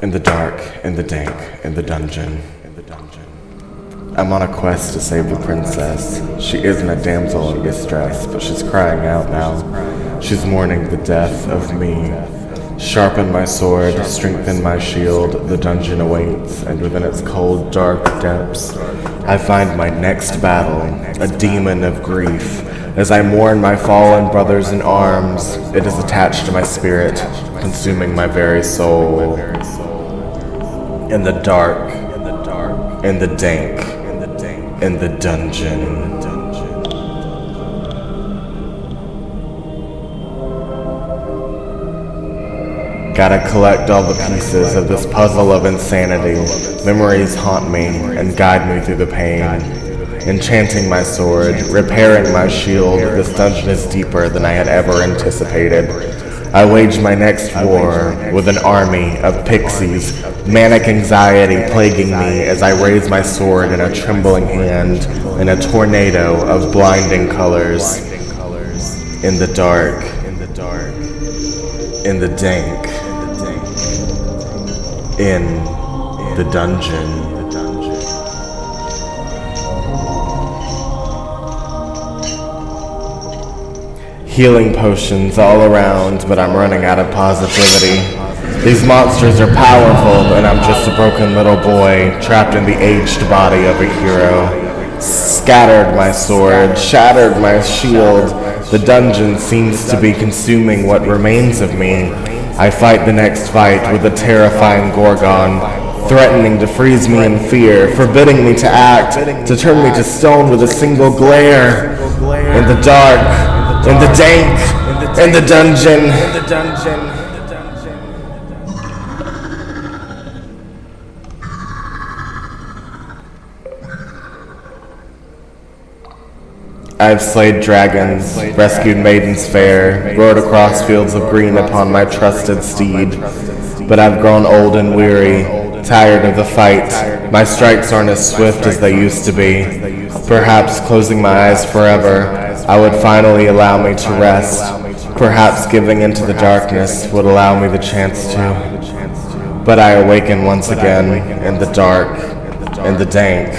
In the dark, in the dank, in the dungeon. I'm on a quest to save the princess. She isn't a damsel in distress, but she's crying out now. She's mourning the death of me. Sharpen my sword, strengthen my shield. The dungeon awaits, and within its cold, dark depths, I find my next battle, a demon of grief. As I mourn my fallen brothers in arms, it is attached to my spirit, consuming my very soul. In the dark, in the dank, in the dungeon. Gotta collect all the pieces of this puzzle of insanity. Memories haunt me and guide me through the pain. Enchanting my sword, repairing my shield, this dungeon is deeper than I had ever anticipated. I wage my next war with an army of pixies, manic anxiety plaguing me as I raise my sword in a trembling hand in a tornado of blinding colors. In the dark, in the dank, in the dungeon. Healing potions all around, but I'm running out of positivity. These monsters are powerful, and I'm just a broken little boy trapped in the aged body of a hero. Scattered my sword, shattered my shield. The dungeon seems to be consuming what remains of me. I fight the next fight with a terrifying Gorgon, threatening to freeze me in fear, forbidding me to act, to turn me to stone with a single glare. In the dark, in the dank, in the dungeon. I've slayed dragons, rescued maidens fair, rode across fields of green upon my trusted steed. But I've grown old and weary, tired of the fight. My strikes aren't as swift as they used to be. Perhaps closing my eyes forever, I would finally allow me to rest. Perhaps giving into the darkness would allow me the chance to. But I awaken once again in the dark, in the dank,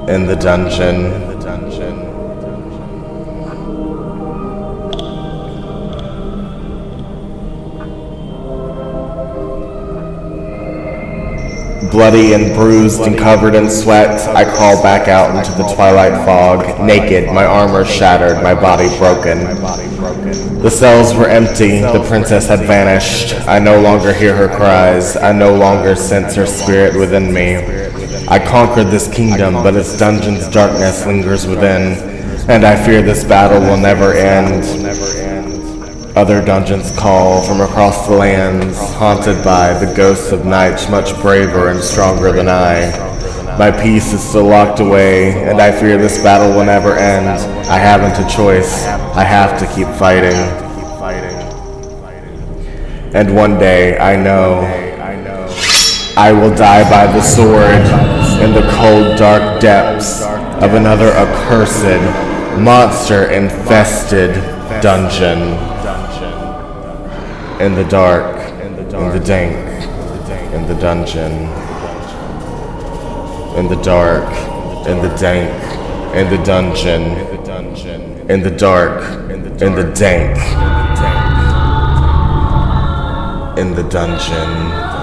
in the dungeon. Bloody and bruised and covered in sweat, I crawl back out into the twilight fog, naked, my armor shattered, my body broken. The cells were empty, the princess had vanished. I no longer hear her cries, I no longer sense her spirit within me. I conquered this kingdom, but its dungeon's darkness lingers within, and I fear this battle will never end. Other dungeons call from across the lands, haunted by the ghosts of night much braver and stronger than I. My peace is still locked away, and I fear this battle will never end. I haven't a choice. I have to keep fighting. And one day, I know, I will die by the sword in the cold, dark depths of another accursed, monster-infested dungeon. In the dark, in the dank, in the dungeon. In the dark, in the dank, in the dungeon. In the dark, in the dank, in the dungeon.